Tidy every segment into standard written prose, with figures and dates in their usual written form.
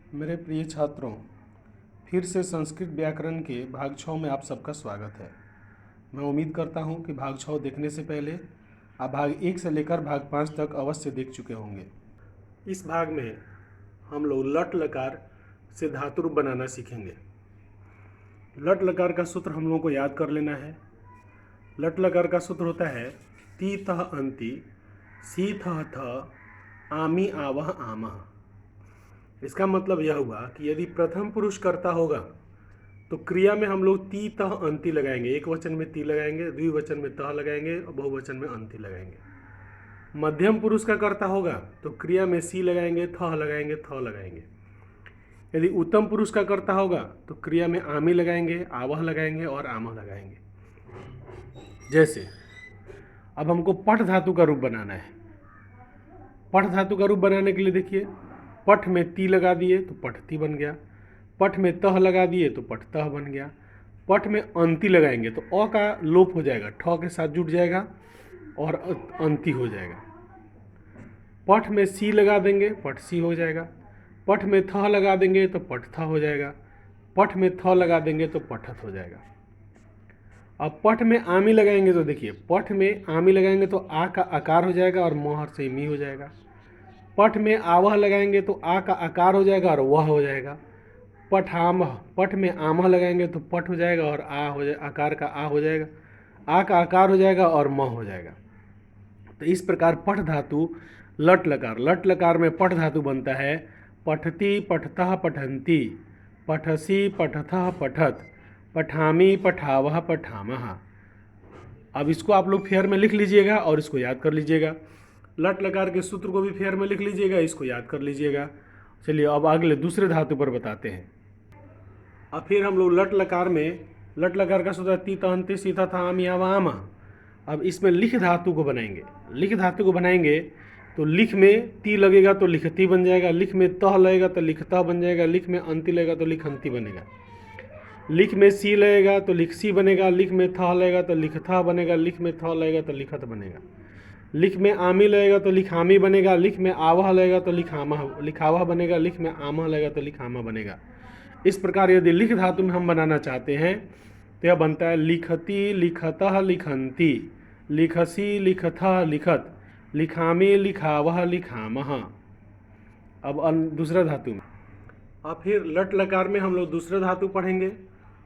मेरे प्रिय छात्रों, फिर से संस्कृत व्याकरण के भाग 6 में आप सबका स्वागत है। मैं उम्मीद करता हूं कि भाग 6 देखने से पहले आप भाग 1 से लेकर भाग 5 तक अवश्य देख चुके होंगे। इस भाग में हम लोग लट लकार से धातु रूप बनाना सीखेंगे। लट लकार का सूत्र हम लोगों को याद कर लेना है। लट लकार का सूत्र होता है ती तह अंति सी थह थ आमी आवह आमह। इसका मतलब यह हुआ कि यदि प्रथम पुरुष कर्ता होगा तो क्रिया में हम लोग ती तह अंति लगाएंगे। एक वचन में ती लगाएंगे, द्विवचन में तह लगाएंगे और बहुवचन में अंति लगाएंगे। मध्यम पुरुष का कर्ता होगा तो क्रिया में सी लगाएंगे, थह लगाएंगे, थ लगाएंगे। यदि उत्तम पुरुष का कर्ता होगा तो क्रिया में आमी लगाएंगे, आवह लगाएंगे और आमह लगाएंगे। जैसे अब हमको पठ धातु का रूप बनाना है। पठ धातु का रूप बनाने के लिए देखिए, पठ में ती लगा दिए तो पठती बन गया, पठ में तह लगा दिए तो पठतह बन गया, पठ में अंति लगाएंगे तो अ का लोप हो जाएगा, ठ के साथ जुड़ जाएगा और अंति हो जाएगा। पठ में सी लगा देंगे, पठ सी हो जाएगा। पठ में थ लगा देंगे तो पठथा हो जाएगा। पठ में थ लगा देंगे तो पठत हो जाएगा। अब पठ में आमी लगाएंगे तो देखिए, पठ में आमी लगाएंगे तो आ का आकार हो जाएगा और मोहर से मी हो जाएगा। पठ में आवह लगाएंगे तो आ का आकार हो जाएगा और वह हो जाएगा। पठामह, पठ में आमह लगाएंगे तो पठ हो जाएगा और आ हो जाएगा, आकार का आ हो जाएगा, आ का आकार हो जाएगा और म हो जाएगा। तो इस प्रकार पठ धातु लट लकार में पठ धातु बनता है पठती पठतः पठन्ति, पठसी पठथः पठत, पठामी पठावह पठामह। अब इसको आप लोग फेयर में लिख लीजिएगा और इसको याद कर लीजिएगा। लट लकार के सूत्र को भी फेयर में लिख लीजिएगा, इसको याद कर लीजिएगा। चलिए अब अगले दूसरे धातु पर बताते हैं। अब फिर हम लोग लट लकार का सूत्र ती तहंति सीता था आम या वाम। अब इसमें लिख धातु को बनाएंगे। लिख धातु को बनाएंगे तो लिख में ती लगेगा तो लिखती बन जाएगा, लिख में तह लगेगा तो लिखता बन जाएगा, लिख में अंति लगेगा तो लिखंती बनेगा, लिख में सी लगेगा तो लिखसी बनेगा, लिख में थ लगेगा तो लिखथा बनेगा, लिख में थ लगेगा तो लिखत बनेगा, लिख में आमी लगेगा तो लिखामी बनेगा, लिख में आवह लगेगा तो लिखावह बनेगा, लिख में आमह लगेगा तो लिखामा बनेगा। इस प्रकार यदि लिख धातु में हम बनाना चाहते हैं तो यह बनता है लिखती लिखतः लिखंती, लिखसी लिखथः लिखत, लिखामी लिखावह लिखामह। अब दूसरा धातु में, अब फिर लट लकार में हम लोग दूसरा धातु पढ़ेंगे।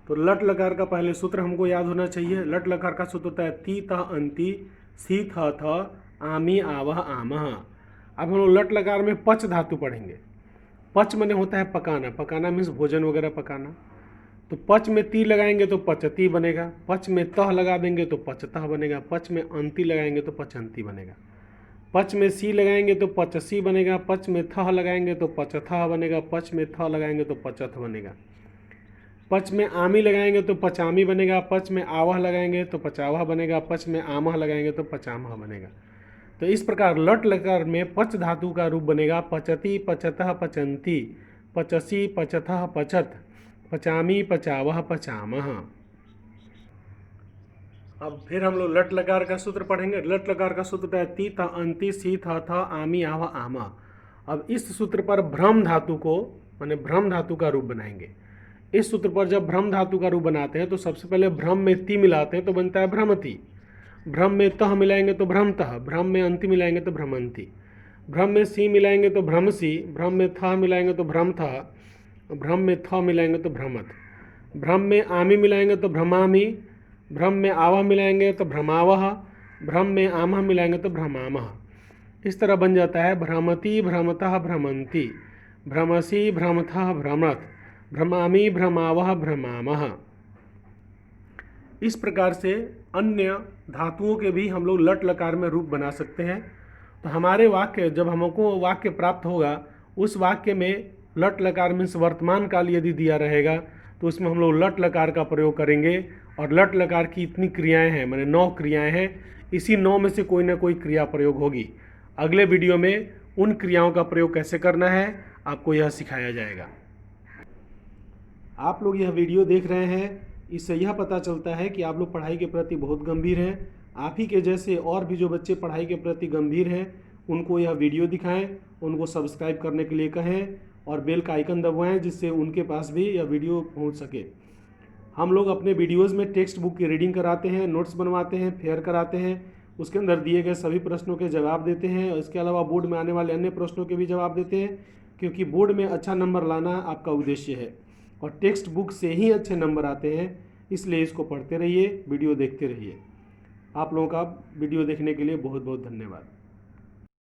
तो लट लकार का पहले सूत्र हमको याद होना चाहिए। लट लकार का सूत्र होता है ती तह अंति सी थ थ आमी आवह आमह। अब हम लोग लट लकार में पच धातु पढ़ेंगे। पच मने होता है पकाना, पकाना मीन्स भोजन वगैरह पकाना। तो पच में ती लगाएंगे तो पचती बनेगा, पच में तह लगा देंगे तो पचतह बनेगा, पच में अंति लगाएंगे तो पचंती बनेगा, पच में सी लगाएंगे तो पचसी बनेगा, पच में थह लगाएंगे तो पचथह बनेगा, पच में थ लगाएंगे तो पचथ बनेगा, पच में आमी लगाएंगे तो पचामी बनेगा, पच में आवह लगाएंगे तो पचावह बनेगा, पच में आमह लगाएंगे तो पचामह बनेगा। तो इस प्रकार लट लकार में पच धातु का रूप बनेगा पचती पचतः पचंती, पचसी पचथः पचत, पचामी पचावह पचामह। अब फिर हम लोग लट लकार का सूत्र पढ़ेंगे। लट लकार का सूत्र है ती थ अंति सी थ थ आमी आवह आमा। अब इस सूत्र पर भ्रम धातु को माने भ्रम धातु का रूप बनाएंगे। इस सूत्र पर जब भ्रम धातु का रूप बनाते हैं तो सबसे पहले भ्रम में ती मिलाते हैं तो बनता है भ्रमति, भ्रम में तह मिलाएंगे तो भ्रमतः, भ्रम में अंति मिलाएंगे तो भ्रमंती, भ्रम में सी मिलाएंगे तो भ्रमसी, भ्रम में थ मिलाएंगे तो भ्रमथः, भ्रम में थ मिलाएंगे तो भ्रमत, भ्रम में आमी मिलाएंगे तो भ्रमामी, भ्रम में आवह मिलाएंगे तो भ्रमावह, भ्रम में आमह मिलाएंगे तो भ्रमामह। इस तरह बन जाता है भ्रमति भ्रमतः भ्रमंती, भ्रमसी भ्रमथः भ्रमत, भ्रमामी भ्रमावह भ्रमामह। इस प्रकार से अन्य धातुओं के भी हम लोग लट लकार में रूप बना सकते हैं। तो हमारे वाक्य जब हमको वाक्य प्राप्त होगा उस वाक्य में लट लकार मीन्स वर्तमान काल यदि दिया रहेगा तो उसमें हम लोग लट लकार का प्रयोग करेंगे। और लट लकार की इतनी क्रियाएं हैं, माने 9 क्रियाएं हैं, इसी 9 में से कोई ना कोई क्रिया प्रयोग होगी। अगले वीडियो में उन क्रियाओं का प्रयोग कैसे करना है आपको यह सिखाया जाएगा। आप लोग यह वीडियो देख रहे हैं, इससे यह पता चलता है कि आप लोग पढ़ाई के प्रति बहुत गंभीर हैं। आप ही के जैसे और भी जो बच्चे पढ़ाई के प्रति गंभीर हैं उनको यह वीडियो दिखाएं, उनको सब्सक्राइब करने के लिए कहें और बेल का आइकन दबाएं जिससे उनके पास भी यह वीडियो पहुंच सके। हम लोग अपने वीडियोज़ में टेक्स्ट बुक की रीडिंग कराते हैं, नोट्स बनवाते हैं, फेयर कराते हैं, उसके अंदर दिए गए सभी प्रश्नों के जवाब देते हैं और इसके अलावा बोर्ड में आने वाले अन्य प्रश्नों के भी जवाब देते हैं, क्योंकि बोर्ड में अच्छा नंबर लाना आपका उद्देश्य है और टेक्स्ट बुक से ही अच्छे नंबर आते हैं। इसलिए इसको पढ़ते रहिए, वीडियो देखते रहिए। आप लोगों का वीडियो देखने के लिए बहुत बहुत धन्यवाद।